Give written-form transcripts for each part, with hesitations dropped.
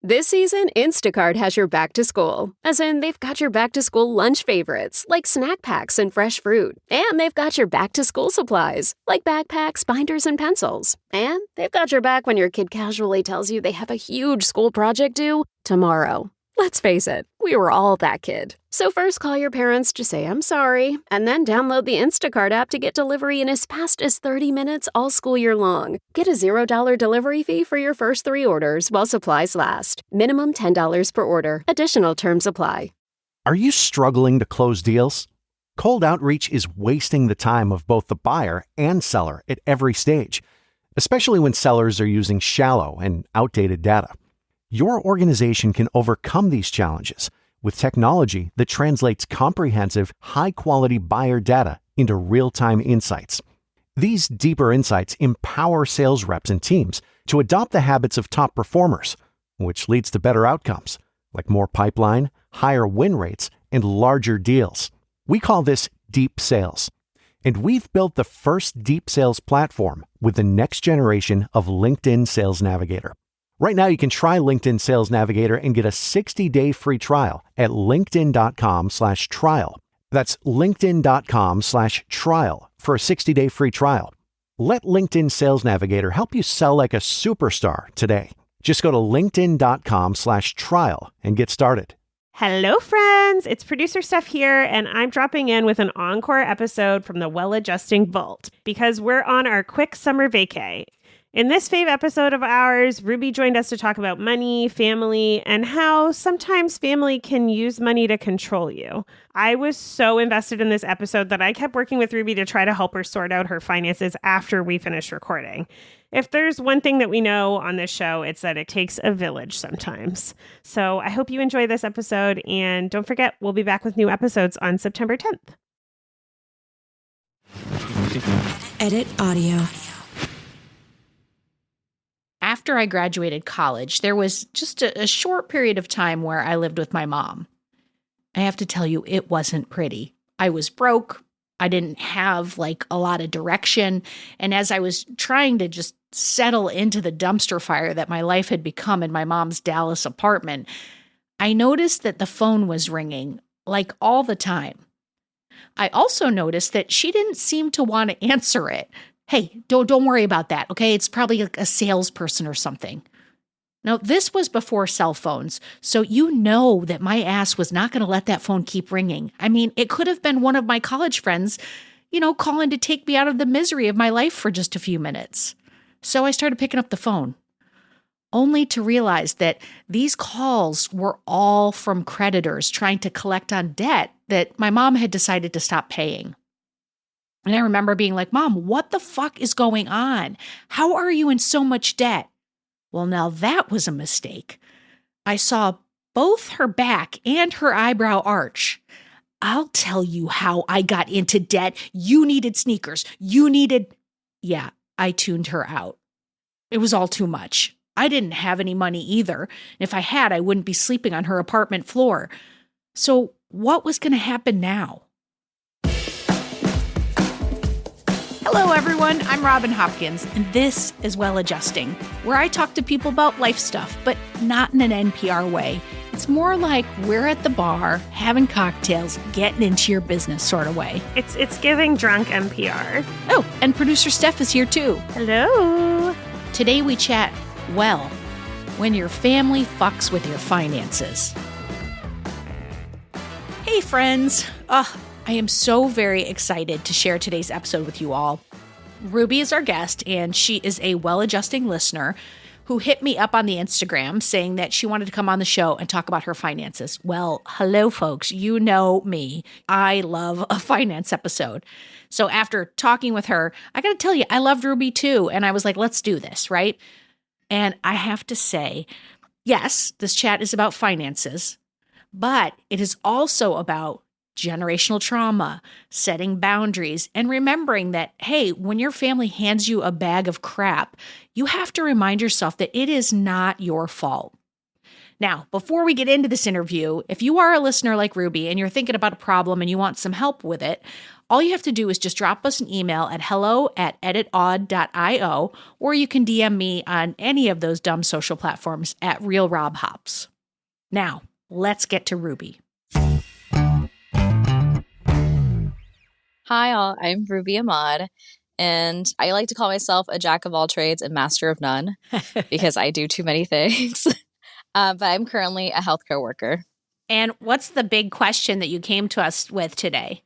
This season, Instacart has your back to school. As in, they've got your back to school lunch favorites, like snack packs and fresh fruit. And they've got your back to school supplies, like backpacks, binders, and pencils. And they've got your back when your kid casually tells you they have a huge school project due tomorrow. Let's face it, we were all that kid. So first call your parents to say I'm sorry, and then download the Instacart app to get delivery in as fast as 30 minutes all school year long. Get a $0 delivery fee for your first 3 orders while supplies last. Minimum $10 per order. Additional terms apply. Are you struggling to close deals? Cold outreach is wasting the time of both the buyer and seller at every stage, especially when sellers are using shallow and outdated data. Your organization can overcome these challenges with technology that translates comprehensive, high-quality buyer data into real-time insights. These deeper insights empower sales reps and teams to adopt the habits of top performers, which leads to better outcomes, like more pipeline, higher win rates, and larger deals. We call this deep sales. And we've built the first deep sales platform with the next generation of LinkedIn Sales Navigator. Right now, you can try LinkedIn Sales Navigator and get a 60-day free trial at linkedin.com/trial. That's linkedin.com/trial for a 60-day free trial. Let LinkedIn Sales Navigator help you sell like a superstar today. Just go to linkedin.com/trial and get started. Hello, friends. It's producer Steph here, and I'm dropping in with an encore episode from the Well-Adjusting Vault because we're on our quick summer vacay. In this fave episode of ours, Ruby joined us to talk about money, family, and how sometimes family can use money to control you. I was so invested in this episode that I kept working with Ruby to try to help her sort out her finances after we finished recording. If there's one thing that we know on this show, it's that it takes a village sometimes. So I hope you enjoy this episode, and don't forget, we'll be back with new episodes on September 10th. Editaudio. After I graduated college, there was just a short period of time where I lived with my mom. I have to tell you, it wasn't pretty. I was broke. I didn't have a lot of direction. And as I was trying to just settle into the dumpster fire that my life had become in my mom's Dallas apartment, I noticed that the phone was ringing all the time. I also noticed that she didn't seem to want to answer it. Hey, don't worry about that, okay? It's probably a salesperson or something. Now, this was before cell phones, so you know that my ass was not going to let that phone keep ringing. I mean, it could have been one of my college friends, calling to take me out of the misery of my life for just a few minutes. So I started picking up the phone, only to realize that these calls were all from creditors trying to collect on debt that my mom had decided to stop paying. And I remember being like, Mom, what the fuck is going on? How are you in so much debt? Well, now that was a mistake. I saw both her back and her eyebrow arch. I'll tell you how I got into debt. You needed sneakers. Yeah, I tuned her out. It was all too much. I didn't have any money either. If I had, I wouldn't be sleeping on her apartment floor. So what was going to happen now? Hello, everyone. I'm Robin Hopkins, and this is Well-Adjusting, where I talk to people about life stuff, but not in an NPR way. It's more like we're at the bar, having cocktails, getting into your business sort of way. It's giving drunk NPR. Oh, and producer Steph is here too. Hello. Today we chat, when your family fucks with your finances. Hey, friends. I am so very excited to share today's episode with you all. Ruby is our guest, and she is a Well-Adjusting listener who hit me up on the Instagram saying that she wanted to come on the show and talk about her finances. Well, hello, folks. You know me. I love a finance episode. So after talking with her, I got to tell you, I loved Ruby too. And I was like, let's do this, right? And I have to say, yes, this chat is about finances, but it is also about generational trauma, setting boundaries, and remembering that, hey, when your family hands you a bag of crap, you have to remind yourself that it is not your fault. Now, before we get into this interview, if you are a listener like Ruby and you're thinking about a problem and you want some help with it, all you have to do is just drop us an email at hello@editaudio, or you can DM me on any of those dumb social platforms at RealRobHops. Now, let's get to Ruby. Hi, all. I'm Ruby Ahmad, and I like to call myself a jack of all trades and master of none because I do too many things. But I'm currently a healthcare worker. And what's the big question that you came to us with today?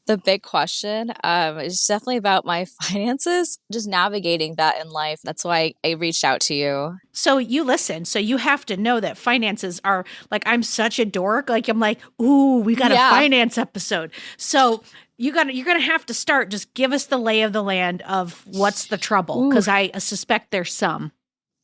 The big question is definitely about my finances, just navigating that in life. That's why I reached out to you. So you listen. So you have to know that finances are like, I'm such a dork. Like, I'm like, ooh, we got a finance episode. So you're gonna have to start. Just give us the lay of the land of what's the trouble, because I suspect there's some.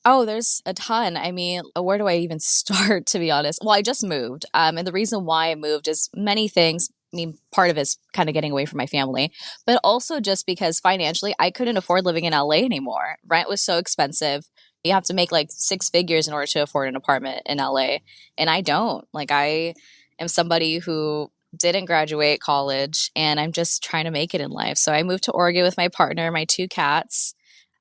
Oh, there's a ton. I mean, where do I even start, to be honest? Well, I just moved. And the reason why I moved is many things. I mean, part of it's kind of getting away from my family, but also just because financially I couldn't afford living in LA anymore. Rent was so expensive. You have to make like 6 figures in order to afford an apartment in LA. And I don't. Like, I am somebody who didn't graduate college and I'm just trying to make it in life. So I moved to Oregon with my partner, my 2 cats.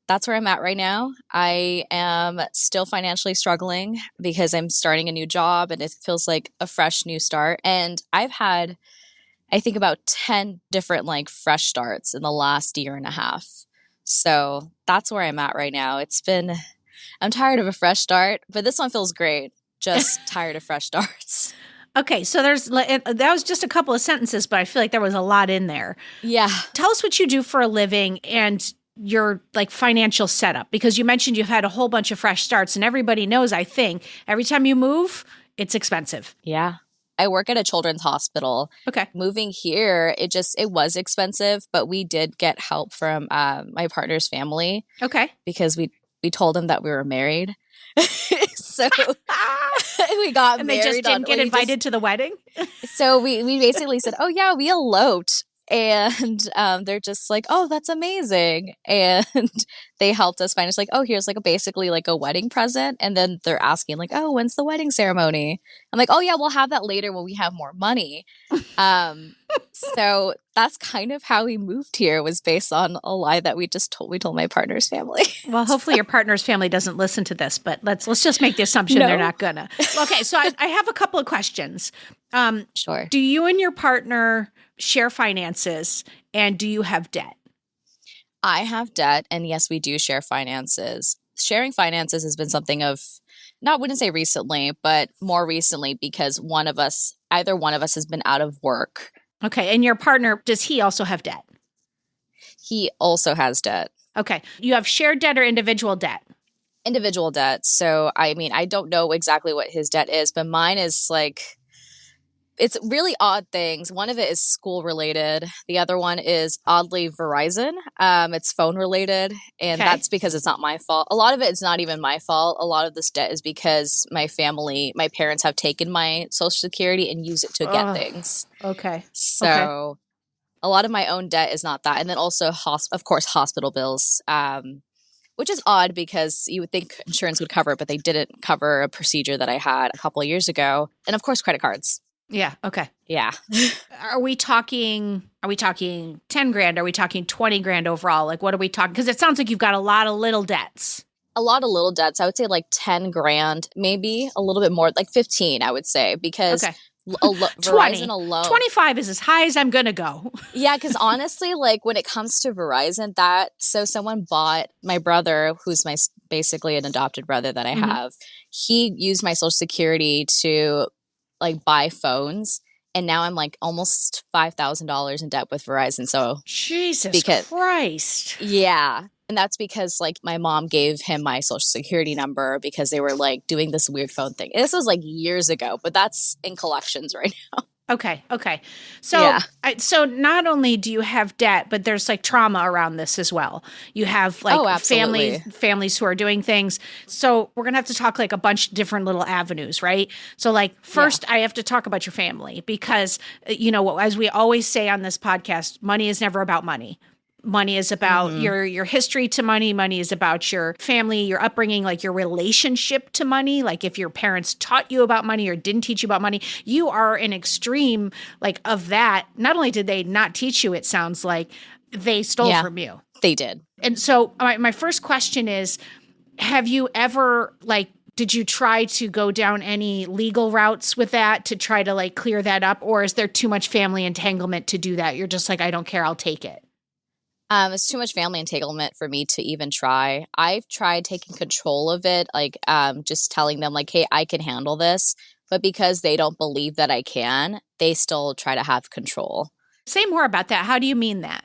That's where I'm at right now. I am still financially struggling because I'm starting a new job and it feels like a fresh new start. And I've had, I think, about 10 different like fresh starts in the last year and a half. So that's where I'm at right now. I'm tired of a fresh start, but this one feels great. Just tired of fresh starts. Okay, so that was just a couple of sentences, but I feel like there was a lot in there. Yeah. Tell us what you do for a living and your like financial setup, because you mentioned you've had a whole bunch of fresh starts, and everybody knows, I think, every time you move, it's expensive. Yeah. I work at a children's hospital. Okay. Moving here, it was expensive, but we did get help from my partner's family. Okay. Because we told them that we were married. So we got and married. And they just didn't get invited to the wedding? So we basically said, oh yeah, we eloped. And they're just like, oh, that's amazing. And they helped us find, it's like, oh, here's like basically like a wedding present. And then they're asking like, oh, when's the wedding ceremony? I'm like, oh yeah, we'll have that later when we have more money. So that's kind of how we moved here, was based on a lie that we told my partner's family. Well, hopefully your partner's family doesn't listen to this, but let's just make the assumption they're not gonna. Okay, so I have a couple of questions. Sure. Do you and your partner share finances, and do you have debt? I have debt, and yes, we do share finances. Sharing finances has been something of, wouldn't say recently, but more recently, because either one of us has been out of work. Okay, and your partner, does he also have debt? He also has debt. Okay, you have shared debt or individual debt? Individual debt. So, I mean, I don't know exactly what his debt is, but mine is like, it's really odd things. One of it is school related. The other one is oddly Verizon. It's phone related. And that's because it's not my fault. A lot of it is not even my fault. A lot of this debt is because my parents have taken my Social Security and used it to get things. Okay. So a lot of my own debt is not that. And then also, of course, hospital bills, which is odd because you would think insurance would cover it, but they didn't cover a procedure that I had a couple of years ago. And of course, credit cards. Yeah. Okay. Yeah. Are we talking 10 grand? Are we talking 20 grand overall? Like, what are we talking? Because it sounds like you've got a lot of little debts. A lot of little debts. I would say like 10 grand, maybe a little bit more, like 15, I would say, because Verizon alone. 25 is as high as I'm going to go. Yeah. Because honestly, like when it comes to Verizon, so someone bought my brother, who's basically an adopted brother that I have. He used my Social Security to like buy phones, and now I'm like almost $5,000 in debt with Verizon. So Jesus Christ. Yeah. And that's because like my mom gave him my Social Security number because they were like doing this weird phone thing. And this was like years ago, but that's in collections right now. Okay. So, so not only do you have debt, but there's like trauma around this as well. You have like families who are doing things. So we're going to have to talk like a bunch of different little avenues, right? So like first I have to talk about your family because, as we always say on this podcast, money is never about money. Money is about your history to money. Money is about your family, your upbringing, like your relationship to money. Like if your parents taught you about money or didn't teach you about money, you are an extreme like of that. Not only did they not teach you, it sounds like they stole from you. They did. And so my first question is, have you ever like, did you try to go down any legal routes with that to try to like clear that up? Or is there too much family entanglement to do that? You're just like, I don't care, I'll take it. It's too much family entanglement for me to even try. I've tried taking control of it, like just telling them like, hey, I can handle this. But because they don't believe that I can, they still try to have control. Say more about that. How do you mean that?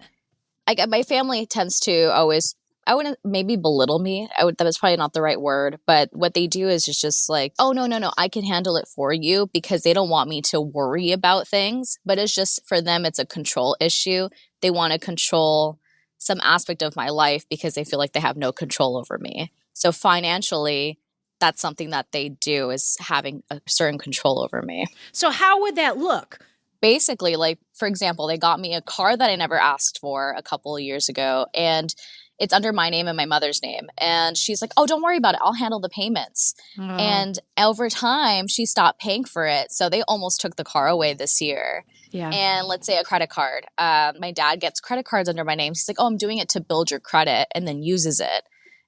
My family tends to always, I wouldn't maybe belittle me. That was probably not the right word. But what they do is just like, oh, no, I can handle it for you, because they don't want me to worry about things. But it's just for them, it's a control issue. They want to control some aspect of my life because they feel like they have no control over me. So financially, that's something that they do, is having a certain control over me. So how would that look? Basically, like, for example, they got me a car that I never asked for a couple of years ago, and it's under my name and my mother's name. And she's like, oh, don't worry about it. I'll handle the payments. And over time, she stopped paying for it. So they almost took the car away this year. Yeah. And let's say a credit card. My dad gets credit cards under my name. He's like, oh, I'm doing it to build your credit, and then uses it.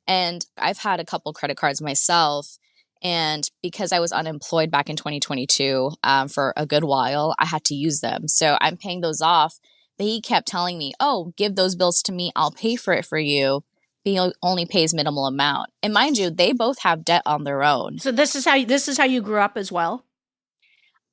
And I've had a couple credit cards myself. And because I was unemployed back in 2022 for a good while, I had to use them. So I'm paying those off. But he kept telling me, oh, give those bills to me. I'll pay for it for you. But he only pays minimal amount. And mind you, they both have debt on their own. So this is how you grew up as well?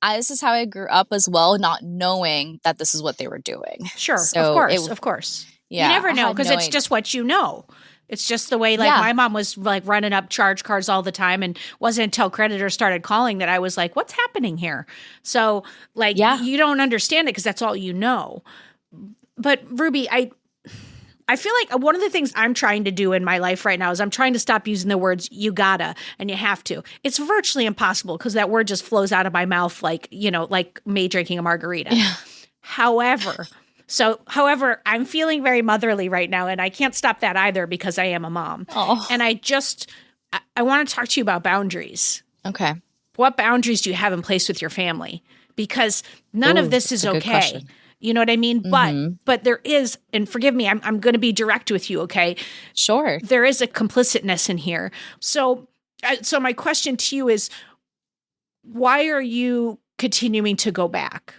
This is how I grew up as well, not knowing that this is what they were doing. Sure, So of course. Yeah, you never I know had because no it's idea. just what you know. It's just the way, like, my mom was like running up charge cards all the time, and wasn't until creditors started calling that I was like, what's happening here? So, like, you don't understand it because that's all you know. But Ruby, I feel like one of the things I'm trying to do in my life right now is I'm trying to stop using the words you gotta and you have to. It's virtually impossible because that word just flows out of my mouth like, like me drinking a margarita. Yeah. However, I'm feeling very motherly right now, and I can't stop that either because I am a mom. Oh. And I want to talk to you about boundaries. Okay. What boundaries do you have in place with your family? Because none of this is okay. Question. You know what I mean? Mm-hmm. But there is, and forgive me, I'm going to be direct with you, okay? Sure. There is a complicitness in here. So my question to you is, why are you continuing to go back?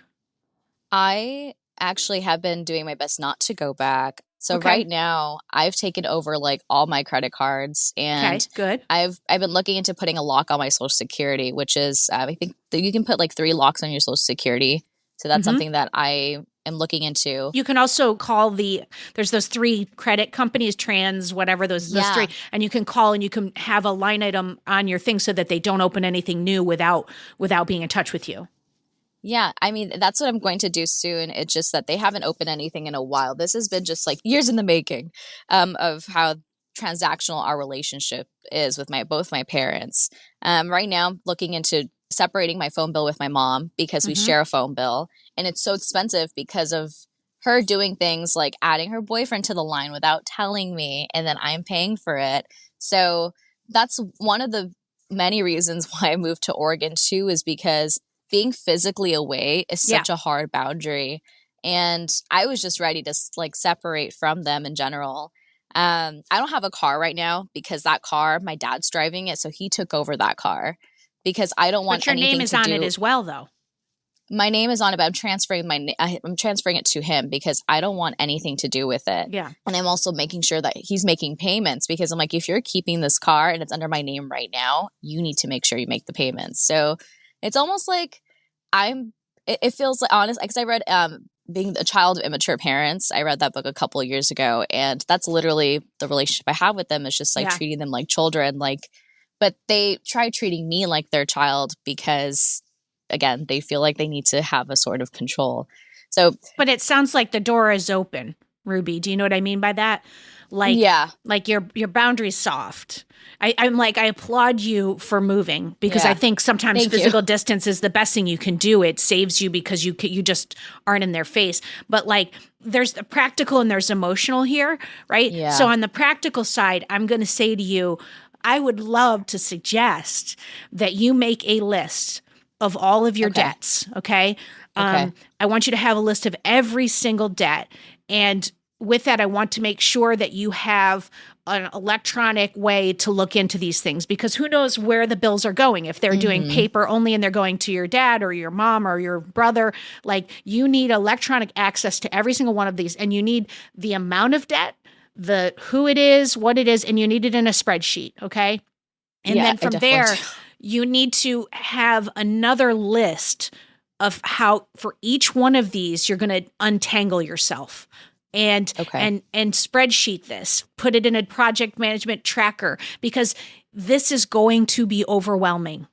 I actually have been doing my best not to go back. So right now, I've taken over like all my credit cards, and good. I've been looking into putting a lock on my Social Security, which is I think that you can put like 3 locks on your Social Security. So that's something that I am looking into. You can also call there's those 3 credit companies, those 3, and you can call and you can have a line item on your thing so that they don't open anything new without being in touch with you. Yeah, I mean, that's what I'm going to do soon. It's just that they haven't opened anything in a while. This has been just like years in the making of how transactional our relationship is with both my parents. Right now, I'm looking into separating my phone bill with my mom because we share a phone bill. And it's so expensive because of her doing things like adding her boyfriend to the line without telling me, and then I'm paying for it. So that's one of the many reasons why I moved to Oregon too, is because being physically away is such a hard boundary. And I was just ready to like separate from them in general. I don't have a car right now because that car, my dad's driving it. So he took over that car because I don't want anything to do. But your name is on it as well, though. My name is on it, but I'm transferring I'm transferring it to him because I don't want anything to do with it. Yeah. And I'm also making sure that he's making payments because I'm like, if you're keeping this car and it's under my name right now, you need to make sure you make the payments. So it's almost like it feels like honest, because I read Being a Child of Immature Parents. I read that book a couple of years ago, and that's literally the relationship I have with them. Is just like treating them like children, but they try treating me like their child because, again, they feel like they need to have a sort of control. So, but it sounds like the door is open, Ruby. Do you know what I mean by that? Yeah. like your boundary's soft. I'm like, I applaud you for moving because Yeah. I think sometimes Thank you. physical distance is the best thing you can do. It saves you because you just aren't in their face. But like, there's the practical and there's emotional here, right? Yeah. So on the practical side, I'm going to say to you, I would love to suggest that you make a list of all of your Okay. debts. Okay. Okay. I want you to have a list of every single debt. And with that, I want to make sure that you have an electronic way to look into these things because who knows where the bills are going. If they're doing paper only and they're going to your dad or your mom or your brother, like you need electronic access to every single one of these. And you need the amount of debt, the who it is, what it is, and you need it in a spreadsheet. Okay. And Yeah, then I from definitely there, do. you need to have another list of how for each one of these, you're going to untangle yourself and Okay. and spreadsheet this, put it in a project management tracker because this is going to be overwhelming.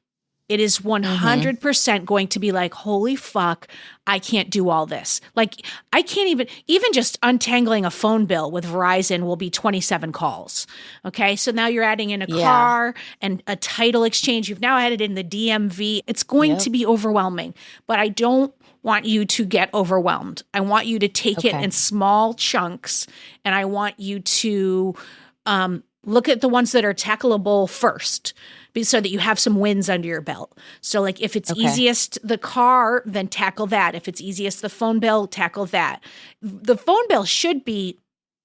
It is 100% going to be like, holy fuck, I can't do all this. Like, I can't even just untangling a phone bill with Verizon will be 27 calls. Okay. So now you're adding in a Yeah. car and a title exchange. You've now added in the DMV. It's going Yep. to be overwhelming, but I don't want you to get overwhelmed. I want you to take it Okay. in small chunks and I want you to look at the ones that are tackleable first so that you have some wins under your belt. So like if it's Okay. easiest the car, then tackle that. If it's easiest the phone bill, tackle that. The phone bill should be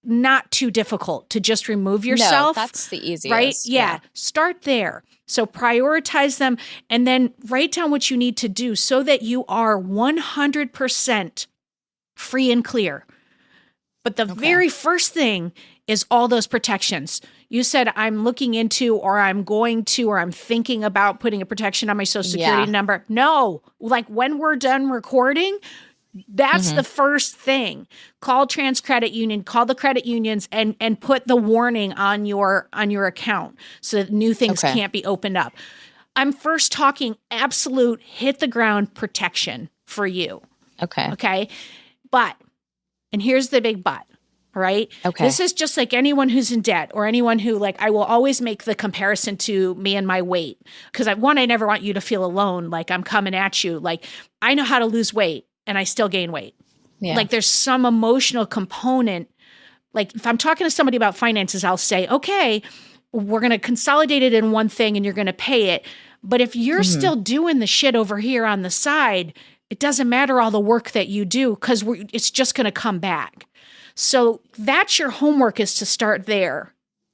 not too difficult to just remove yourself. No, that's the easiest. Right? Yeah. Start there. So prioritize them and then write down what you need to do so that you are 100% free and clear. But the very first thing is all those protections. You said, I'm looking into, or I'm going to, or I'm thinking about putting a protection on my social security Yeah. number. No, like when we're done recording, that's the first thing. Call Trans Credit Union, call the credit unions and put the warning on your account so that new things Okay. can't be opened up. I'm first talking absolute hit the ground protection for you. Okay. Okay. But, and here's the big but, right? Okay. This is just like anyone who's in debt or anyone who like, I will always make the comparison to me and my weight. Cause I never want you to feel alone. Like I'm coming at you. Like I know how to lose weight and I still gain weight. Yeah. Like there's some emotional component. Like if I'm talking to somebody about finances, I'll say, okay, we're going to consolidate it in one thing and you're going to pay it. But if you're still doing the shit over here on the side, it doesn't matter all the work that you do because it's just going to come back. So that's your homework is to start there.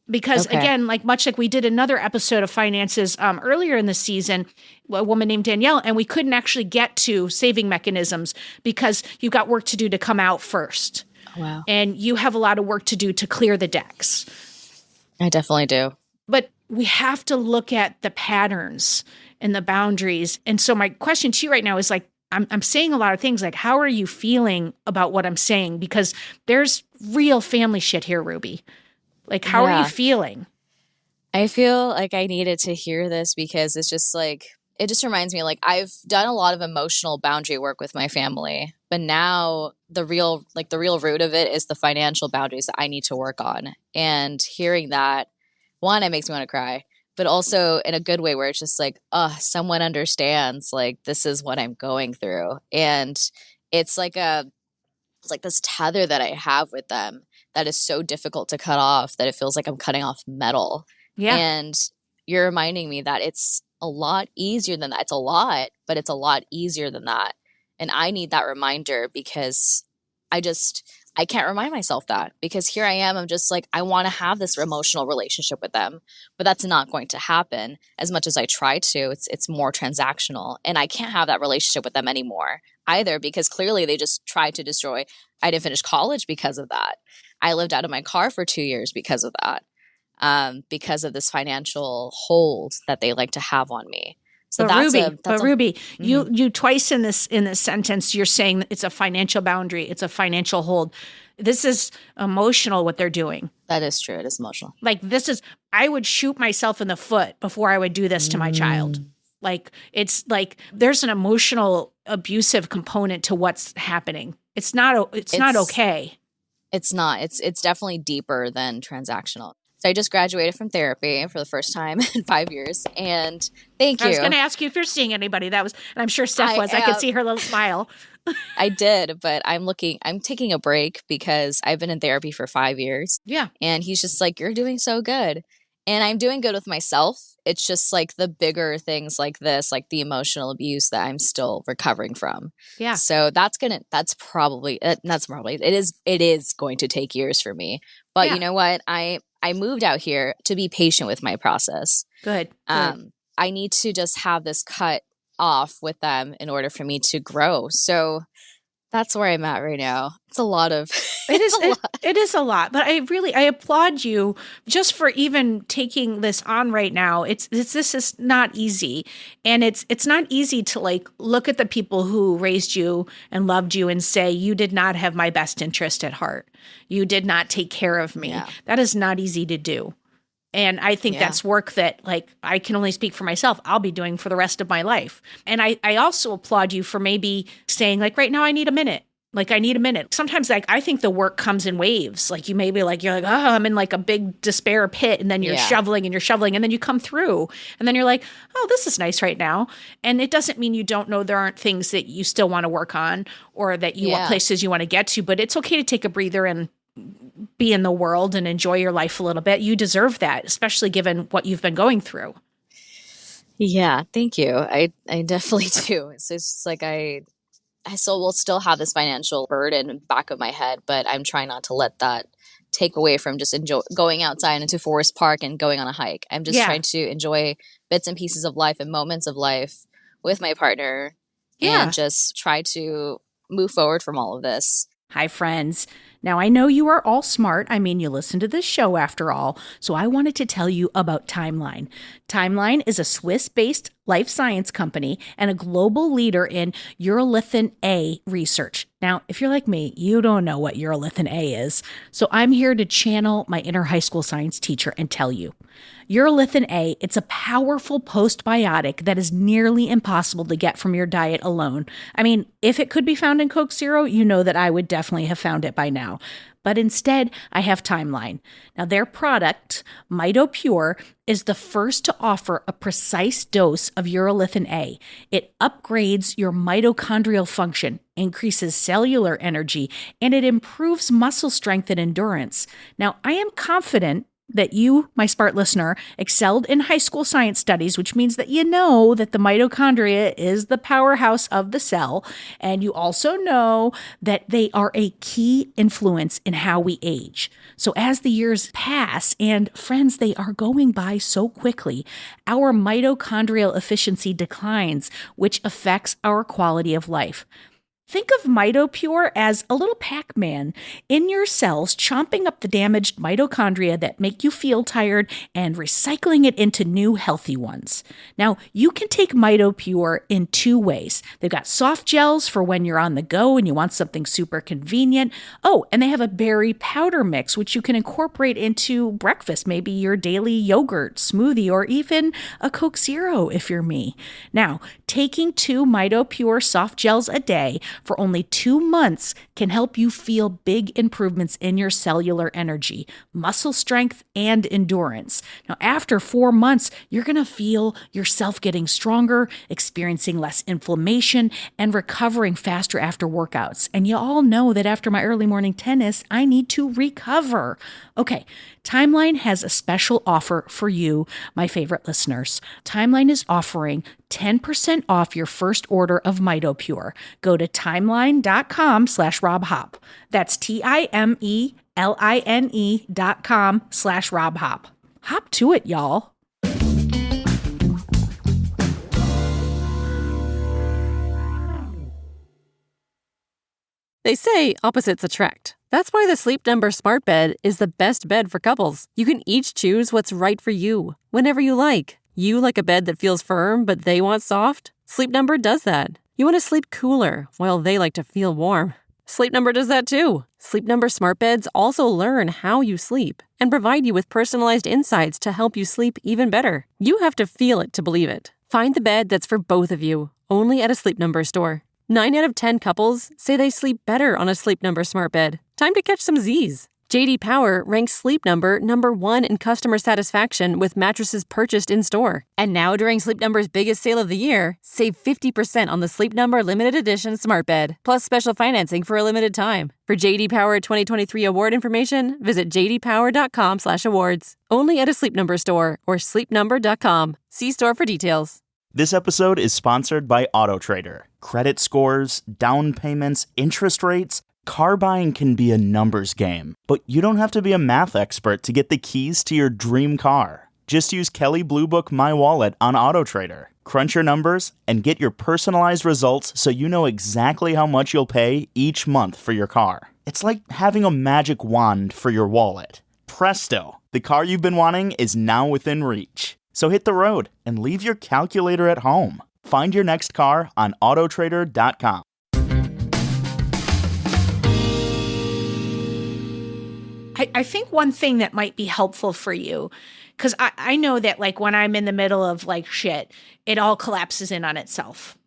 Because again, much like we did another episode of finances earlier in the season, a woman named Danielle, and we couldn't actually get to saving mechanisms because you've got work to do to come out first. Wow. And you have a lot of work to do to clear the decks. I definitely do. But we have to look at the patterns and the boundaries. And so my question to you right now is like, I'm saying a lot of things like, how are you feeling about what I'm saying? Because there's real family shit here, Ruby. Like, how are you feeling? I feel like I needed to hear this because it's just like, it just reminds me like I've done a lot of emotional boundary work with my family, but now the real root of it is the financial boundaries that I need to work on. And hearing that, one, it makes me want to cry, but also in a good way where it's just like, someone understands like this is what I'm going through. And it's like this tether that I have with them that is so difficult to cut off that it feels like I'm cutting off metal. Yeah. And you're reminding me that it's a lot easier than that. It's a lot, but it's a lot easier than that. And I need that reminder because I can't remind myself that because here I am. I'm just like, I want to have this emotional relationship with them, but that's not going to happen as much as I try to. It's more transactional and I can't have that relationship with them anymore either because clearly they just tried to destroy. I didn't finish college because of that. I lived out of my car for 2 years because of that, because of this financial hold that they like to have on me. So but Ruby, you twice in this sentence, you're saying that it's a financial boundary. It's a financial hold. This is emotional what they're doing. That is true. It is emotional. Like I would shoot myself in the foot before I would do this to my child. Like, it's like there's an emotional abusive component to what's happening. It's not okay. It's not. It's definitely deeper than transactional. So I just graduated from therapy for the first time in 5 years. And thank I was you. going to ask you if you're seeing anybody. And I'm sure Steph I was. I could see her little smile. I did, but I'm taking a break because I've been in therapy for 5 years. Yeah. And he's just like, you're doing so good. And I'm doing good with myself. It's just like the bigger things like this, like the emotional abuse that I'm still recovering from. Yeah. So it is going to take years for me. But you know what? I moved out here to be patient with my process. Good. I need to just have this cut off with them in order for me to grow. So that's where I'm at right now. It's a lot of It is a lot, but I applaud you just for even taking this on right now. This is not easy. And it's not easy to like look at the people who raised you and loved you and say, you did not have my best interest at heart. You did not take care of me. Yeah. That is not easy to do. And I think that's work that, like, I can only speak for myself, I'll be doing for the rest of my life. And I also applaud you for maybe saying, like, right now I need a minute. Like, I need a minute. Sometimes, like, I think the work comes in waves. Like, you're like, oh, I'm in like a big despair pit. And then you're shoveling and you're shoveling. And then you come through. And then you're like, oh, this is nice right now. And it doesn't mean you don't know there aren't things that you still want to work on or that you want places you want to get to. But it's okay to take a breather and be in the world and enjoy your life a little bit. You deserve that, especially given what you've been going through. Yeah, thank you. I definitely do. It's just like I still will still have this financial burden in the back of my head, but I'm trying not to let that take away from just going outside into Forest Park and going on a hike. I'm just trying to enjoy bits and pieces of life and moments of life with my partner and just try to move forward from all of this. Hi, friends. Now, I know you are all smart. I mean, you listen to this show after all. So I wanted to tell you about Timeline. Timeline is a Swiss-based life science company and a global leader in urolithin A research. Now, if you're like me, you don't know what urolithin A is. So I'm here to channel my inner high school science teacher and tell you. Urolithin A, it's a powerful postbiotic that is nearly impossible to get from your diet alone. I mean, if it could be found in Coke Zero, you know that I would definitely have found it by now. But instead, I have Timeline. Now, their product, MitoPure, is the first to offer a precise dose of urolithin A. It upgrades your mitochondrial function, increases cellular energy, and it improves muscle strength and endurance. Now, I am confident that you, my smart listener, excelled in high school science studies, which means that you know that the mitochondria is the powerhouse of the cell. And you also know that they are a key influence in how we age. So as the years pass, and friends, they are going by so quickly, our mitochondrial efficiency declines, which affects our quality of life. Think of MitoPure as a little Pac-Man in your cells, chomping up the damaged mitochondria that make you feel tired and recycling it into new healthy ones. Now, you can take MitoPure in two ways. They've got soft gels for when you're on the go and you want something super convenient. Oh, and they have a berry powder mix, which you can incorporate into breakfast, maybe your daily yogurt, smoothie, or even a Coke Zero if you're me. Now, taking 2 MitoPure soft gels a day for only 2 months can help you feel big improvements in your cellular energy, muscle strength, and endurance. Now, after 4 months, you're going to feel yourself getting stronger, experiencing less inflammation, and recovering faster after workouts. And you all know that after my early morning tennis, I need to recover. Okay, Timeline has a special offer for you, my favorite listeners. Timeline is offering 10% off your first order of MitoPure. Go to timeline.com/RobHop. That's TIMELINE.com/RobHop. Hop to it, y'all. They say opposites attract. That's why the Sleep Number Smart Bed is the best bed for couples. You can each choose what's right for you, whenever you like. You like a bed that feels firm, but they want soft? Sleep Number does that. You want to sleep cooler, while they like to feel warm. Sleep Number does that too. Sleep Number Smart Beds also learn how you sleep and provide you with personalized insights to help you sleep even better. You have to feel it to believe it. Find the bed that's for both of you, only at a Sleep Number store. 9 out of 10 couples say they sleep better on a Sleep Number Smart Bed. Time to catch some Z's. J.D. Power ranks Sleep Number number 1 in customer satisfaction with mattresses purchased in-store. And now during Sleep Number's biggest sale of the year, save 50% on the Sleep Number limited edition smart bed, plus special financing for a limited time. For J.D. Power 2023 award information, visit jdpower.com/awards. Only at a Sleep Number store or sleepnumber.com. See store for details. This episode is sponsored by AutoTrader. Credit scores, down payments, interest rates. Car buying can be a numbers game, but you don't have to be a math expert to get the keys to your dream car. Just use Kelley Blue Book My Wallet on AutoTrader. Crunch your numbers and get your personalized results so you know exactly how much you'll pay each month for your car. It's like having a magic wand for your wallet. Presto! The car you've been wanting is now within reach. So hit the road and leave your calculator at home. Find your next car on autotrader.com. I think one thing that might be helpful for you, because I know that like when I'm in the middle of like shit, it all collapses in on itself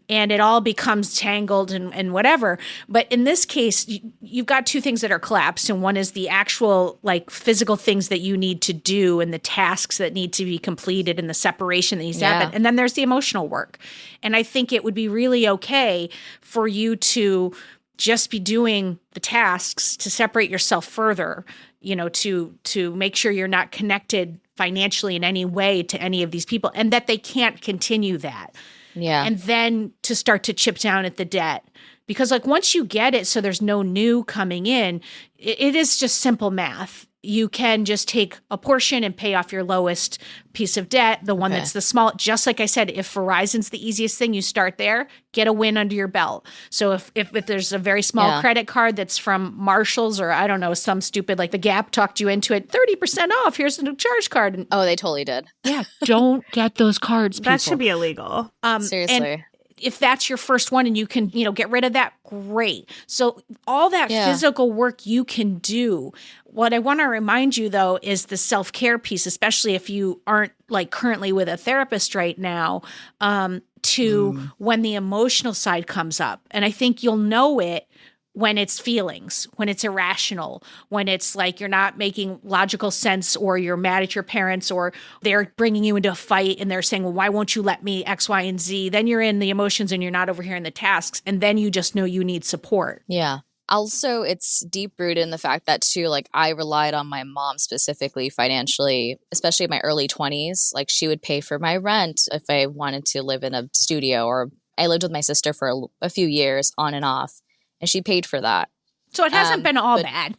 and it all becomes tangled and whatever. But in this case, you've got two things that are collapsed. And one is the actual like physical things that you need to do and the tasks that need to be completed and the separation that needs to happen. And then there's the emotional work. And I think it would be really okay for you to just be doing the tasks to separate yourself further, you know, to make sure you're not connected financially in any way to any of these people and that they can't continue that. Yeah. And then to start to chip down at the debt. Because like once you get it, so there's no new coming in, it is just simple math. You can just take a portion and pay off your lowest piece of debt, the one that's the small. Just like I said, if Verizon's the easiest thing, you start there, get a win under your belt. So if there's a very small credit card that's from Marshall's or I don't know, some stupid like the Gap talked you into it, 30% off, here's a new charge card. And, Oh, they totally did. yeah, don't get those cards, people. That should be illegal. Seriously. And if that's your first one and you can, you know, get rid of that, great. So all that physical work you can do. What I want to remind you, though, is the self-care piece, especially if you aren't like currently with a therapist right now, when the emotional side comes up. And I think you'll know it when it's feelings, when it's irrational, when it's like you're not making logical sense or you're mad at your parents or they're bringing you into a fight and they're saying, well, why won't you let me X, Y, and Z? Then you're in the emotions and you're not over here in the tasks. And then you just know you need support. Yeah. Also, it's deep rooted in the fact that too, like I relied on my mom specifically financially, especially in my early 20s. Like she would pay for my rent if I wanted to live in a studio, or I lived with my sister for a few years on and off. And she paid for that. So it hasn't been all bad. It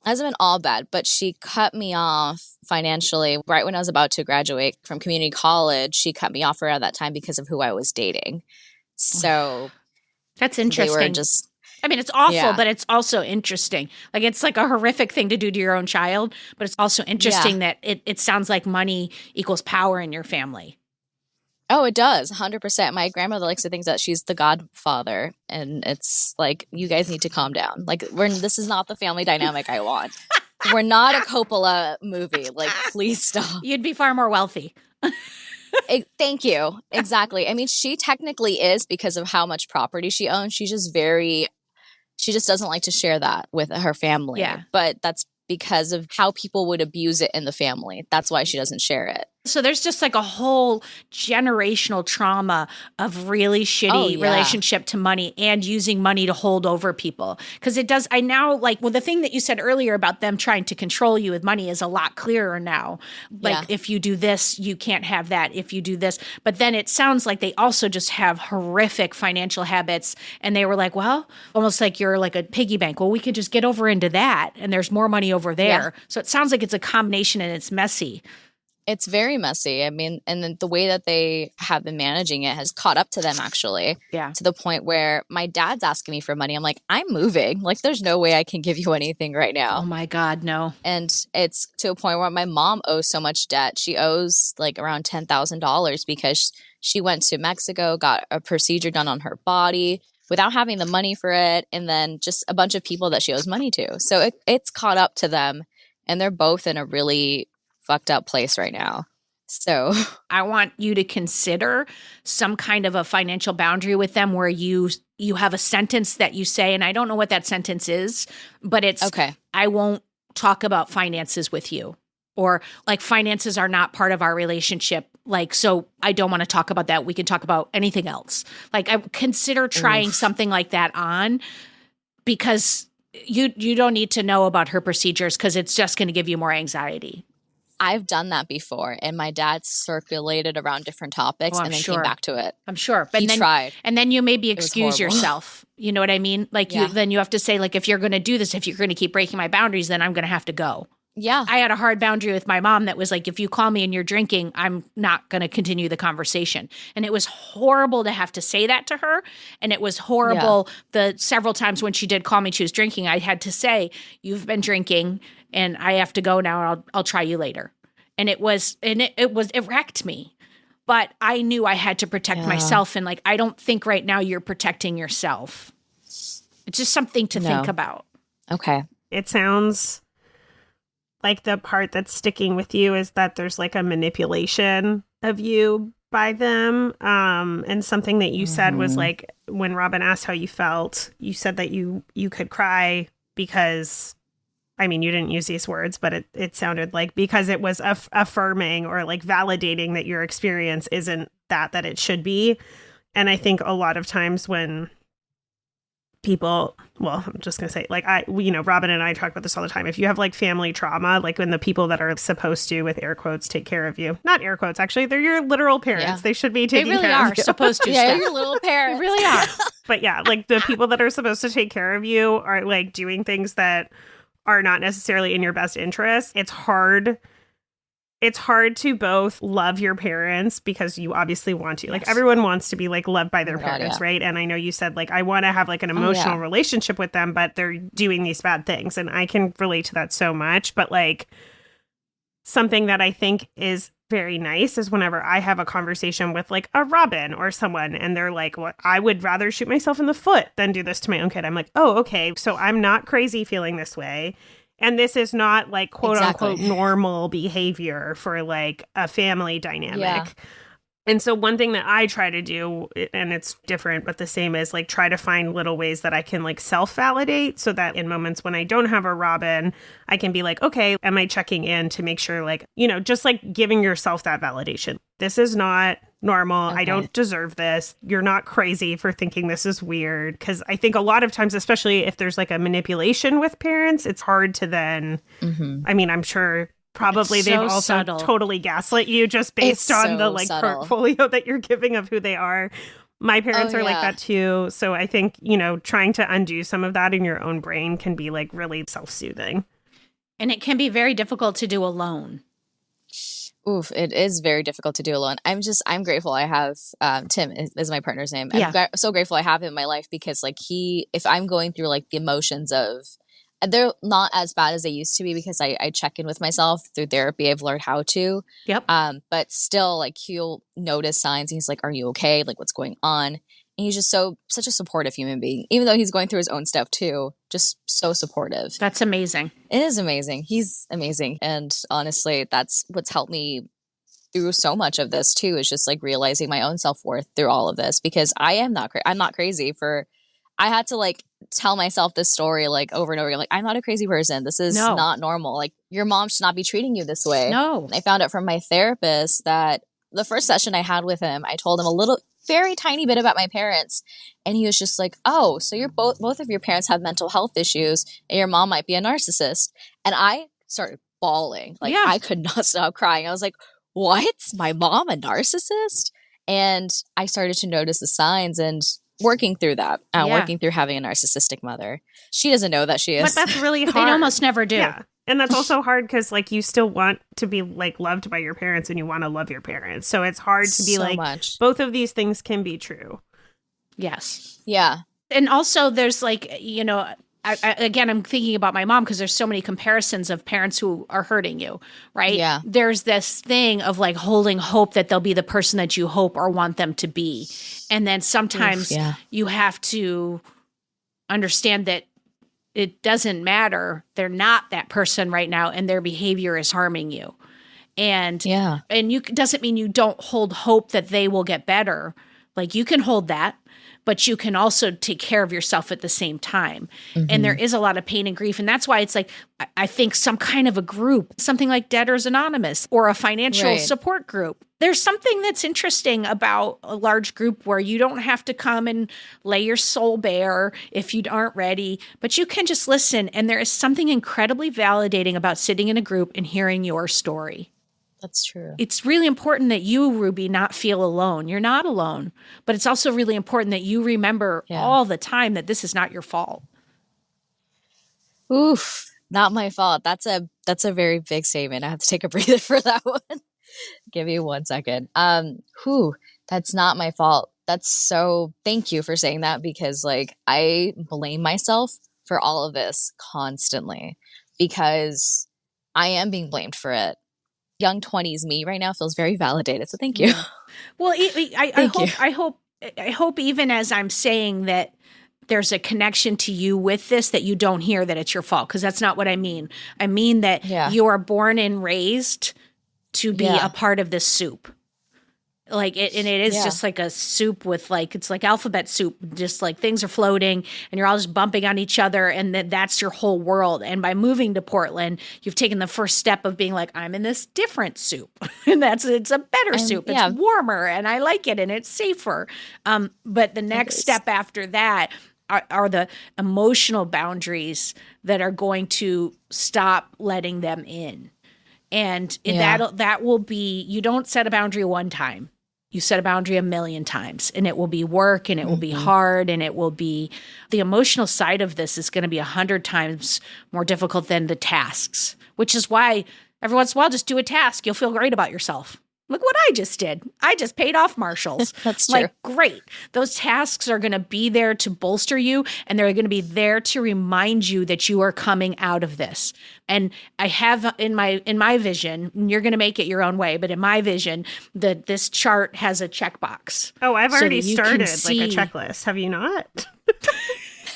hasn't been all bad, but she cut me off financially right when I was about to graduate from community college. She cut me off around that time because of who I was dating. So that's interesting. They were just, I mean, it's awful, but it's also interesting. Like it's like a horrific thing to do to your own child, but it's also interesting that it sounds like money equals power in your family. Oh, it does. 100%. My grandmother likes to think that she's the godfather. And it's like, you guys need to calm down. Like, this is not the family dynamic I want. We're not a Coppola movie. Like, please stop. You'd be far more wealthy. Thank you. Exactly. I mean, she technically is because of how much property she owns. She just doesn't like to share that with her family. Yeah. But that's because of how people would abuse it in the family. That's why she doesn't share it. So there's just like a whole generational trauma of really shitty relationship to money and using money to hold over people. Because it does, I now like, well, the thing that you said earlier about them trying to control you with money is a lot clearer now. Like if you do this, you can't have that. If you do this. But then it sounds like they also just have horrific financial habits. And they were like, well, almost like you're like a piggy bank. Well, we could just get over into that. And there's more money over there. Yeah. So it sounds like it's a combination and it's messy. It's very messy. I mean, and then the way that they have been managing it has caught up to them, actually. Yeah. To the point where my dad's asking me for money. I'm like, I'm moving. Like, there's no way I can give you anything right now. Oh, my God, no. And it's to a point where my mom owes so much debt. She owes like around $10,000 because she went to Mexico, got a procedure done on her body without having the money for it. And then just a bunch of people that she owes money to. So it's caught up to them. And they're both in a really fucked up place right now. So I want you to consider some kind of a financial boundary with them where you have a sentence that you say, and I don't know what that sentence is, but it's, okay. I won't talk about finances with you. Or like finances are not part of our relationship. Like, so I don't want to talk about that. We can talk about anything else. Like I consider trying something like that on, because you don't need to know about her procedures because it's just going to give you more anxiety. I've done that before, and my dad circulated around different topics and then came back to it. I'm sure. But He tried. And then you maybe It was excuse horrible. yourself. You know what I mean? Like then you have to say, like, if you're going to do this, if you're going to keep breaking my boundaries, then I'm going to have to go. Yeah. I had a hard boundary with my mom that was like, if you call me and you're drinking, I'm not going to continue the conversation. And it was horrible to have to say that to her. And it was horrible the several times when she did call me, she was drinking, I had to say, you've been drinking and I have to go now. I'll try you later. And it wrecked me. But I knew I had to protect myself. And like, I don't think right now you're protecting yourself. It's just something to think about. Okay. It sounds like the part that's sticking with you is that there's like a manipulation of you by them. And something that you said was like, when Robin asked how you felt, you said that you could cry because, I mean, you didn't use these words, but it sounded like because it was affirming or like validating that your experience isn't that it should be. And I think a lot of times when people, well, I'm just going to say, like, Robin and I talk about this all the time. If you have like family trauma, like when the people that are supposed to, with air quotes, take care of you, not air quotes, actually, they're your literal parents. Yeah. They should be taking They really care are of you. supposed to. Yeah, Steph. your little parents. They really are. But yeah, like the people that are supposed to take care of you are like doing things that are not necessarily in your best interest. It's hard to both love your parents because you obviously want to. Like everyone wants to be like loved by their parents, right? And I know you said like I want to have like an emotional relationship with them, but they're doing these bad things, and I can relate to that so much. But like something that I think is very nice is whenever I have a conversation with like a Robin or someone and they're like, well, I would rather shoot myself in the foot than do this to my own kid. I'm like, oh, okay. So I'm not crazy feeling this way. And this is not like quote unquote normal behavior for like a family dynamic. Yeah. And so one thing that I try to do, and it's different, but the same, is like try to find little ways that I can like self-validate so that in moments when I don't have a Robin, I can be like, okay, am I checking in to make sure like, just like giving yourself that validation. This is not normal. Okay. I don't deserve this. You're not crazy for thinking this is weird. Because I think a lot of times, especially if there's like a manipulation with parents, it's hard to then, I mean, I'm sure probably they've also totally gaslit you just based on the like portfolio that you're giving of who they are. My parents are like that too. So I think, trying to undo some of that in your own brain can be like really self-soothing. And it can be very difficult to do alone. Oof, it is very difficult to do alone. I'm grateful I have, Tim is my partner's name. Yeah. I'm so grateful I have him in my life because like if I'm going through like the emotions of, they're not as bad as they used to be because I check in with myself through therapy. I've learned how to. Yep. But still, like, he'll notice signs. He's like, are you okay? Like, what's going on? And he's just such a supportive human being, even though he's going through his own stuff too. Just so supportive. That's amazing. It is amazing. He's amazing. And honestly, that's what's helped me through so much of this too, is just like realizing my own self-worth through all of this, because I'm not crazy I had to like tell myself this story like over and over again. Like, I'm not a crazy person. This is not normal. Like, your mom should not be treating you this way. No. And I found out from my therapist that the first session I had with him, I told him very tiny bit about my parents. And he was just like, oh, so you're both of your parents have mental health issues and your mom might be a narcissist. And I started bawling. Like, I could not stop crying. I was like, what? My mom a narcissist? And I started to notice the signs and working through that, working through having a narcissistic mother. She doesn't know that she is. But that's really hard. They almost never do. Yeah. And that's also hard because like you still want to be like loved by your parents and you want to love your parents. So it's hard to be both of these things can be true. Yes. Yeah. And also there's like, again, I'm thinking about my mom because there's so many comparisons of parents who are hurting you, right? Yeah. There's this thing of like holding hope that they'll be the person that you hope or want them to be. And then sometimes you have to understand that it doesn't matter. They're not that person right now and their behavior is harming you. And Yeah. and you doesn't mean you don't hold hope that they will get better. Like you can hold that, but you can also take care of yourself at the same time. And there is a lot of pain and grief. And that's why it's like, I think some kind of a group, something like Debtors Anonymous or a financial support group. There's something that's interesting about a large group where you don't have to come and lay your soul bare if you aren't ready, but you can just listen. And there is something incredibly validating about sitting in a group and hearing your story. That's true. It's really important that you, Ruby, not feel alone. You're not alone. But it's also really important that you remember all the time that this is not your fault. Oof, not my fault. That's a very big statement. I have to take a breather for that one. Give me 1 second. That's not my fault. Thank you for saying that, because like I blame myself for all of this constantly because I am being blamed for it. Young 20s me right now feels very validated. So thank you. Yeah. Well, I hope even as I'm saying that there's a connection to you with this, that you don't hear that it's your fault, because that's not what I mean. I mean that you are born and raised to be a part of this soup. Like it is just like a soup with like, it's like alphabet soup, just like things are floating and you're all just bumping on each other. And that's your whole world. And by moving to Portland, you've taken the first step of being like, I'm in this different soup and it's a better soup. It's warmer and I like it and it's safer. But the next step after that are the emotional boundaries that are going to stop letting them in. And that will be, you don't set a boundary one time. You set a boundary 1,000,000 times, and it will be work and it will be hard and it will be, the emotional side of this is going to be 100 times more difficult than the tasks, which is why every once in a while, just do a task. You'll feel great about yourself. Look what I just did. I just paid off Marshalls. That's true. Like, great. Those tasks are going to be there to bolster you, and they're going to be there to remind you that you are coming out of this. And I have in my vision, and you're going to make it your own way, but in my vision, that this chart has a checkbox. Oh, I've already started like a checklist. Have you not?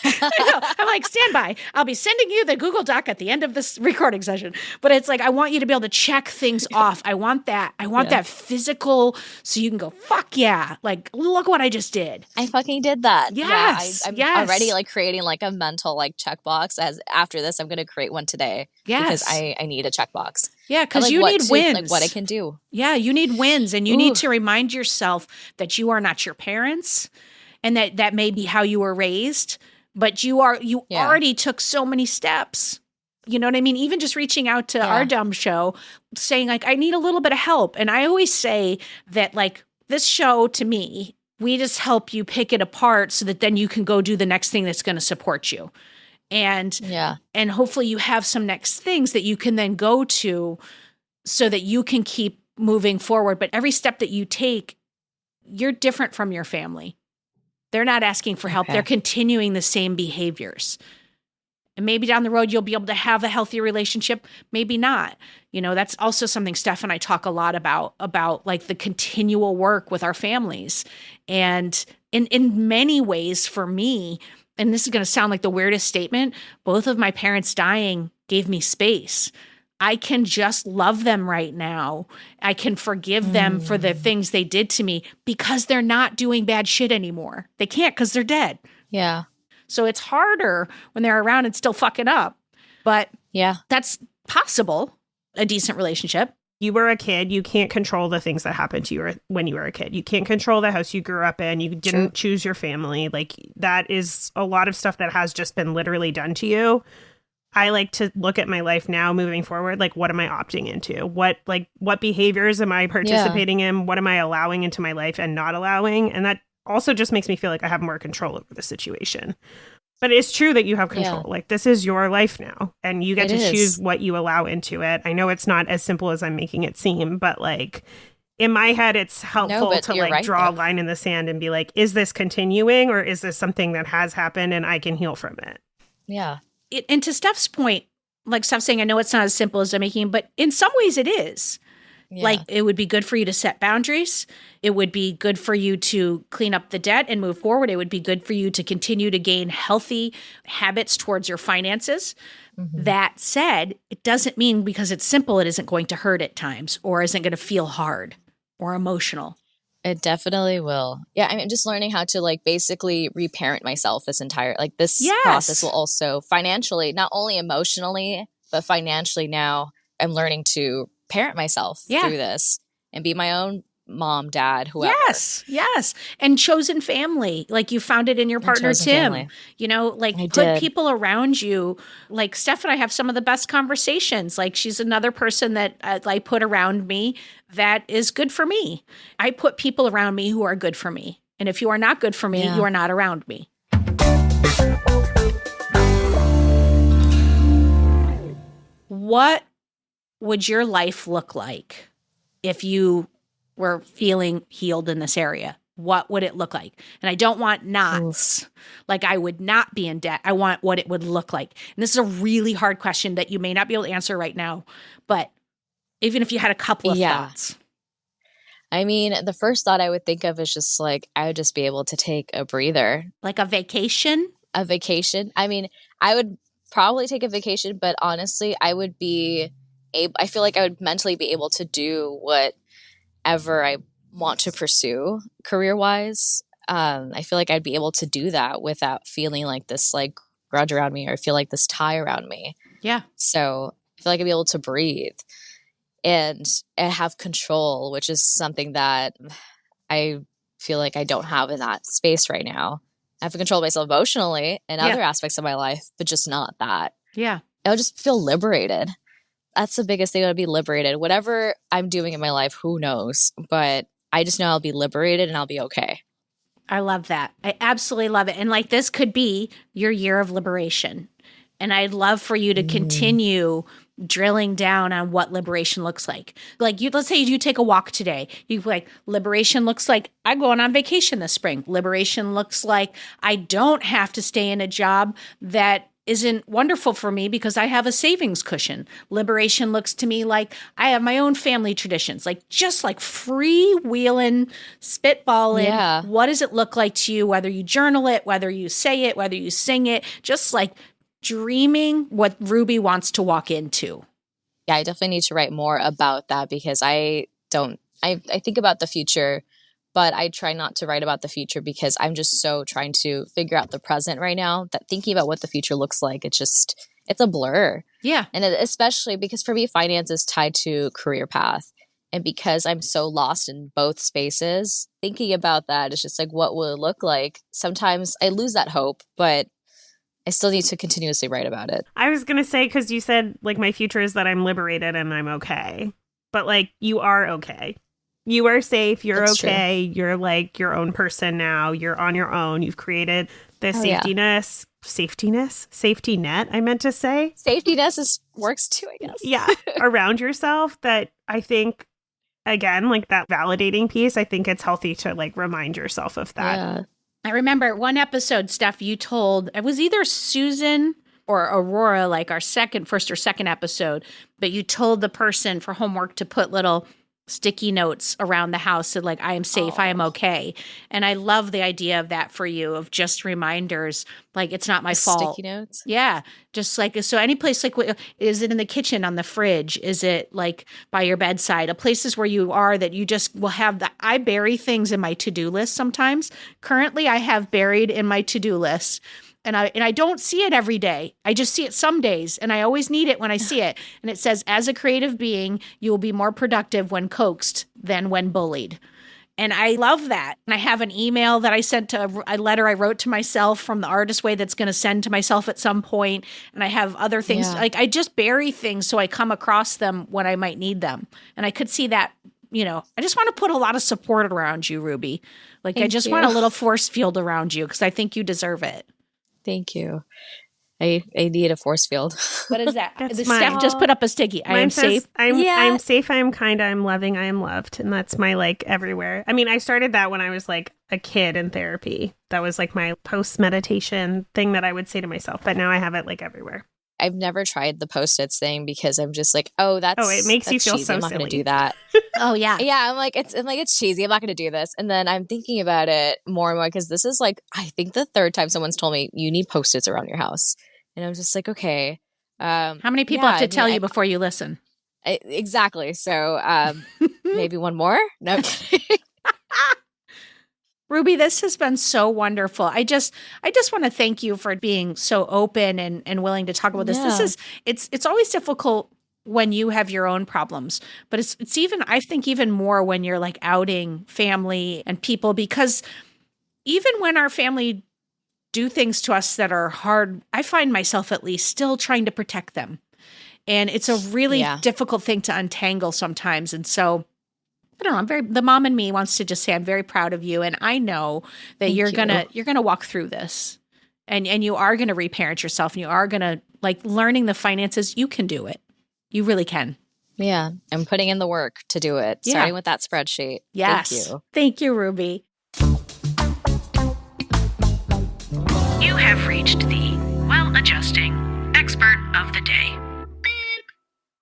I know. I'm like, stand by. I'll be sending you the Google Doc at the end of this recording session. But it's like, I want you to be able to check things off. I want that. I want that physical, so you can go, fuck yeah. Like, look what I just did. I fucking did that. Yes. I'm already like creating like a mental like checkbox. As after this, I'm going to create one today. Yes. Because I need a checkbox. Yeah, because you need wins. Like what I can do. Yeah, you need wins. And you need to remind yourself that you are not your parents, and that may be how you were raised. But you already took so many steps. You know what I mean? Even just reaching out to our dumb show, saying like, I need a little bit of help. And I always say that like this show to me, we just help you pick it apart so that then you can go do the next thing that's going to support you. And hopefully you have some next things that you can then go to so that you can keep moving forward. But every step that you take, you're different from your family. They're not asking for help. They're continuing the same behaviors. And maybe down the road, you'll be able to have a healthy relationship. Maybe not. You know, that's also something Steph and I talk a lot about like the continual work with our families. And in many ways for me, and this is going to sound like the weirdest statement, both of my parents dying gave me space. I can just love them right now. I can forgive them for the things they did to me because they're not doing bad shit anymore. They can't because they're dead. Yeah. So it's harder when they're around and still fucking up. But that's possible, a decent relationship. You were a kid. You can't control the things that happened to you when you were a kid. You can't control the house you grew up in. You didn't choose your family. Like, that is a lot of stuff that has just been literally done to you. I like to look at my life now moving forward. Like, what am I opting into? What behaviors am I participating in? What am I allowing into my life and not allowing? And that also just makes me feel like I have more control over the situation. But it's true that you have control. Like, this is your life now, and you get to choose what you allow into it. I know it's not as simple as I'm making it seem, but like, in my head, it's helpful to like draw a line in the sand and be like, is this continuing, or is this something that has happened and I can heal from it? Yeah. And to Steph's point, like Steph's saying, I know it's not as simple as I'm making, but in some ways it is. Yeah. Like, it would be good for you to set boundaries. It would be good for you to clean up the debt and move forward. It would be good for you to continue to gain healthy habits towards your finances. That said, it doesn't mean because it's simple, it isn't going to hurt at times or isn't going to feel hard or emotional. It definitely will. Yeah, I mean, just learning how to like basically reparent myself this entire, like this process will also financially, not only emotionally, but financially now I'm learning to parent myself through this and be my own mom, dad, whoever. Yes. And chosen family. Like you found it in your partner, Tim. Family. You know, like I put did. people around you. Like Steph and I have some of the best conversations. Like she's another person that I put around me that is good for me. I put people around me who are good for me. And if you are not good for me, you are not around me. What would your life look like if you were feeling healed in this area? What would it look like? And I don't want nots. Like I would not be in debt. I want what it would look like. And this is a really hard question that you may not be able to answer right now. But even if you had a couple of thoughts. I mean, the first thought I would think of is just like, I would just be able to take a breather. Like a vacation? A vacation. I mean, I would probably take a vacation, but honestly, I would be I feel like I would mentally be able to do whatever I want to pursue career-wise. I feel like I'd be able to do that without feeling like this like grudge around me or feel like this tie around me. Yeah. So I feel like I'd be able to breathe and have control, which is something that I feel like I don't have in that space right now. I have to control myself emotionally in other aspects of my life, but just not that. Yeah. I'll just feel liberated. That's the biggest thing. I'll be liberated. Whatever I'm doing in my life, who knows? But I just know I'll be liberated and I'll be okay. I love that. I absolutely love it. And like this could be your year of liberation. And I'd love for you to continue drilling down on what liberation looks like. Like let's say you take a walk today. You like liberation looks like I'm going on vacation this spring. Liberation looks like I don't have to stay in a job that isn't wonderful for me because I have a savings cushion. Liberation looks to me like I have my own family traditions, like just like freewheeling, spitballing. Yeah. What does it look like to you, whether you journal it, whether you say it, whether you sing it, just like dreaming what Ruby wants to walk into. Yeah, I definitely need to write more about that because I think about the future, but I try not to write about the future because I'm just so trying to figure out the present right now that thinking about what the future looks like, it's a blur. Yeah. And especially because for me, finance is tied to career path. And because I'm so lost in both spaces, thinking about that is just like, what will it look like? Sometimes I lose that hope, but I still need to continuously write about it. I was going to say, because you said, like, my future is that I'm liberated and I'm okay. But, like, you are okay. You are safe. You're That's okay. True. You're, like, your own person now. You're on your own. You've created the safety net, I meant to say. Safety net works too, I guess. Yeah. Around yourself that I think, again, like, that validating piece, I think it's healthy to, like, remind yourself of that. Yeah. I remember one episode, Steph, you told, it was either Susan or Aurora, like our first or second episode, but you told the person for homework to put little sticky notes around the house that like, I am safe, I am okay. And I love the idea of that for you, of just reminders, like it's not my fault. Sticky notes? Yeah. Just like, so any place, like, is it in the kitchen, on the fridge? Is it like by your bedside? Places where you are that you just will have I bury things in my to-do list sometimes. Currently, I have buried in my to-do list. And I don't see it every day. I just see it some days, and I always need it when I see it. And it says, as a creative being, you will be more productive when coaxed than when bullied. And I love that. And I have an email that I sent to a letter I wrote to myself from the Artist Way that's going to send to myself at some point. And I have other things. Yeah. Like I just bury things so I come across them when I might need them. And I could see that, I just want to put a lot of support around you, Ruby. Like I just want a little force field around you because I think you deserve it. Thank you. I need a force field. What is that? That's The mine. Steph just put up a sticky. I am says, safe. I'm safe. I am kind. I am loving. I am loved. And that's my like everywhere. I mean, I started that when I was like a kid in therapy. That was like my post meditation thing that I would say to myself. But now I have it like everywhere. I've never tried the Post-its thing because I'm just like, oh, it makes you feel cheesy. so I'm not going silly. to do that. Oh, yeah. Yeah, it's cheesy. I'm not going to do this. And then I'm thinking about it more and more because this is like, I think the third time someone's told me you need Post-its around your house. And I'm just like, okay. How many people have to tell you before you listen? Exactly. So maybe one more? No, I'm kidding. Ruby, this has been so wonderful. I just want to thank you for being so open and willing to talk about this. Yeah. This is it's always difficult when you have your own problems, but it's even, I think, even more when you're like outing family and people, because even when our family do things to us that are hard, I find myself at least still trying to protect them. And it's a really difficult thing to untangle sometimes. And so I don't know, the mom in me wants to just say, I'm very proud of you. And I know that you're going to walk through this and you are going to reparent yourself and you are going to, like, learning the finances. You can do it. You really can. Yeah. I'm putting in the work to do it. Yeah. Starting with that spreadsheet. Yes. Thank you. Thank you, Ruby. You have reached the Well-Adjusting Expert of the Day.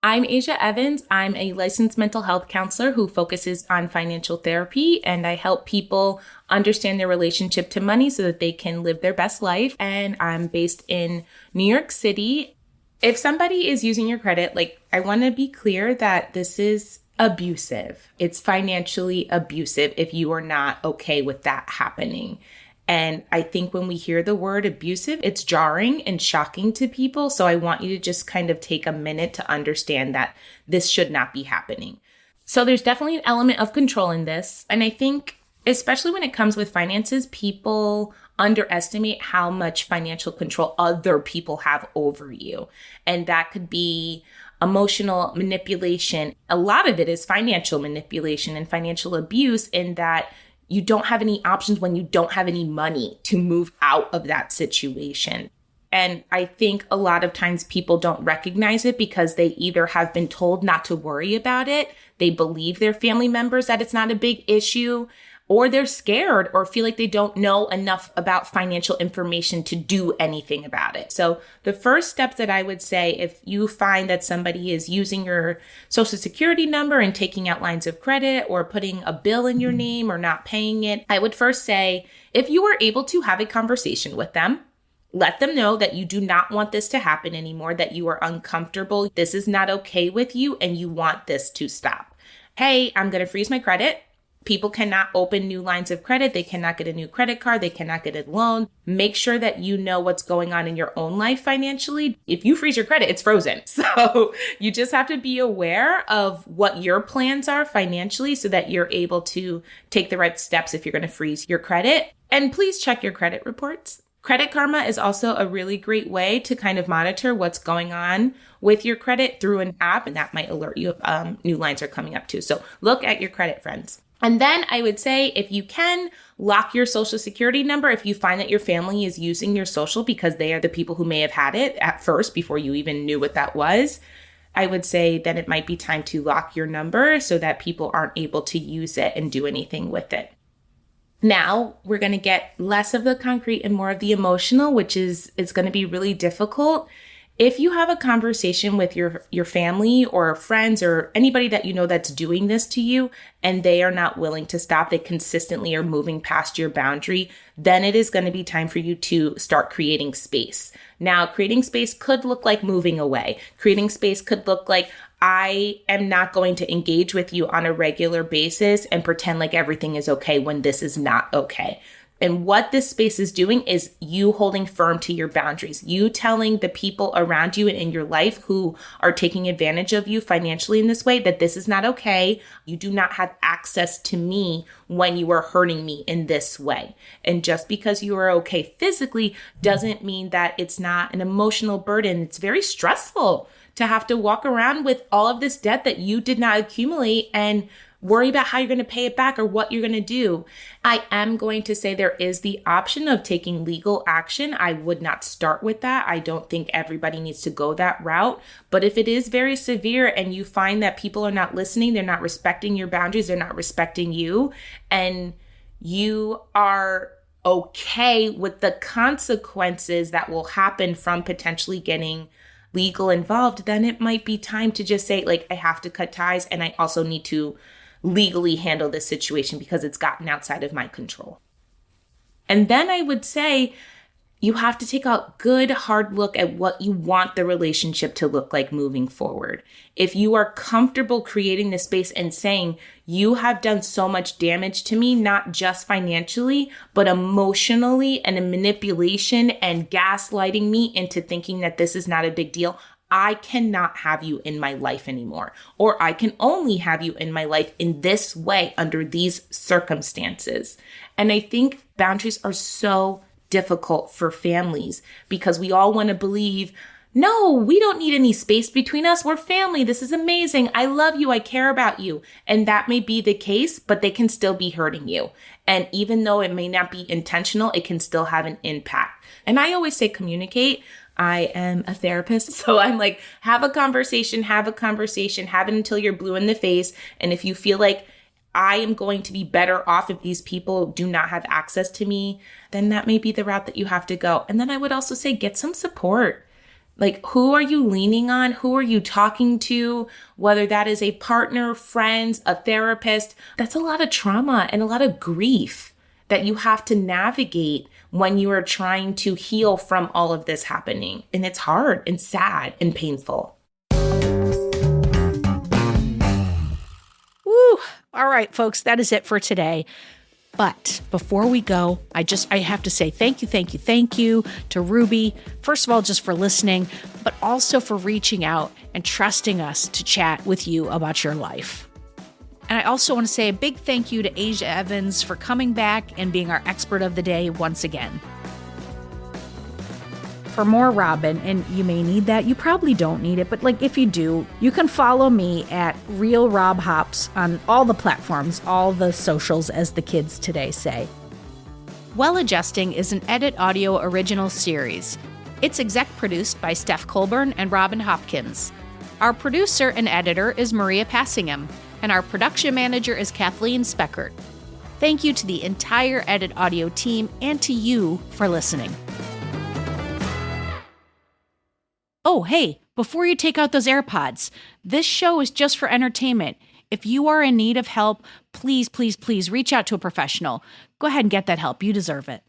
I'm Asia Evans. I'm a licensed mental health counselor who focuses on financial therapy, and I help people understand their relationship to money so that they can live their best life. And I'm based in New York City. If somebody is using your credit, I want to be clear that this is abusive. It's financially abusive if you are not okay with that happening. And I think when we hear the word abusive, it's jarring and shocking to people. So I want you to just kind of take a minute to understand that this should not be happening. So there's definitely an element of control in this. And I think, especially when it comes with finances, people underestimate how much financial control other people have over you. And that could be emotional manipulation. A lot of it is financial manipulation and financial abuse, in that you don't have any options when you don't have any money to move out of that situation. And I think a lot of times people don't recognize it because they either have been told not to worry about it, they believe their family members that it's not a big issue, or they're scared or feel like they don't know enough about financial information to do anything about it. So the first step that I would say, if you find that somebody is using your social security number and taking out lines of credit or putting a bill in your name or not paying it, I would first say, if you are able to have a conversation with them, let them know that you do not want this to happen anymore, that you are uncomfortable, this is not okay with you, and you want this to stop. Hey, I'm going to freeze my credit. People cannot open new lines of credit. They cannot get a new credit card. They cannot get a loan. Make sure that you know what's going on in your own life financially. If you freeze your credit, it's frozen. So you just have to be aware of what your plans are financially so that you're able to take the right steps if you're going to freeze your credit. And please check your credit reports. Credit Karma is also a really great way to kind of monitor what's going on with your credit through an app, and that might alert you if new lines are coming up too. So look at your credit, friends. And then I would say, if you can, lock your social security number if you find that your family is using your social because they are the people who may have had it at first before you even knew what that was. I would say then it might be time to lock your number so that people aren't able to use it and do anything with it. Now we're going to get less of the concrete and more of the emotional, which is going to be really difficult. If you have a conversation with your family or friends or anybody that you know that's doing this to you and they are not willing to stop, they consistently are moving past your boundary, then it is going to be time for you to start creating space. Now, creating space could look like moving away. Creating space could look like, I am not going to engage with you on a regular basis and pretend like everything is okay when this is not okay. And what this space is doing is you holding firm to your boundaries, you telling the people around you and in your life who are taking advantage of you financially in this way that this is not okay. You do not have access to me when you are hurting me in this way. And just because you are okay physically doesn't mean that it's not an emotional burden. It's very stressful to have to walk around with all of this debt that you did not accumulate and worry about how you're going to pay it back or what you're going to do. I am going to say there is the option of taking legal action. I would not start with that. I don't think everybody needs to go that route. But if it is very severe and you find that people are not listening, they're not respecting your boundaries, they're not respecting you, and you are okay with the consequences that will happen from potentially getting legal involved, then it might be time to just say, like, I have to cut ties and I also need to legally handle this situation because it's gotten outside of my control. And then I would say you have to take a good hard look at what you want the relationship to look like moving forward. If you are comfortable creating this space and saying, you have done so much damage to me, not just financially, but emotionally and in manipulation and gaslighting me into thinking that this is not a big deal, I cannot have you in my life anymore. Or I can only have you in my life in this way under these circumstances. And I think boundaries are so difficult for families because we all want to believe, no, we don't need any space between us. We're family. This is amazing. I love you. I care about you. And that may be the case, but they can still be hurting you. And even though it may not be intentional, it can still have an impact. And I always say communicate. I am a therapist. So I'm like, have a conversation, have it until you're blue in the face. And if you feel like I am going to be better off if these people do not have access to me, then that may be the route that you have to go. And then I would also say, get some support. Like, who are you leaning on? Who are you talking to? Whether that is a partner, friends, a therapist, that's a lot of trauma and a lot of grief that you have to navigate when you are trying to heal from all of this happening. And it's hard and sad and painful. Woo! All right, folks, that is it for today. But before we go, I have to say thank you to Ruby. First of all, just for listening, but also for reaching out and trusting us to chat with you about your life. And I also want to say a big thank you to Asia Evans for coming back and being our expert of the day once again. For more Robin, and you may need that, you probably don't need it, but like if you do, you can follow me at Real Rob Hops on all the platforms, all the socials, as the kids today say. Well Adjusting is an editaudio original series. It's exec produced by Steph Colburn and Robin Hopkins. Our producer and editor is Maria Passingham, and our production manager is Kathleen Speckert. Thank you to the entire editaudio team and to you for listening. Oh, hey, before you take out those AirPods, this show is just for entertainment. If you are in need of help, please reach out to a professional. Go ahead and get that help. You deserve it.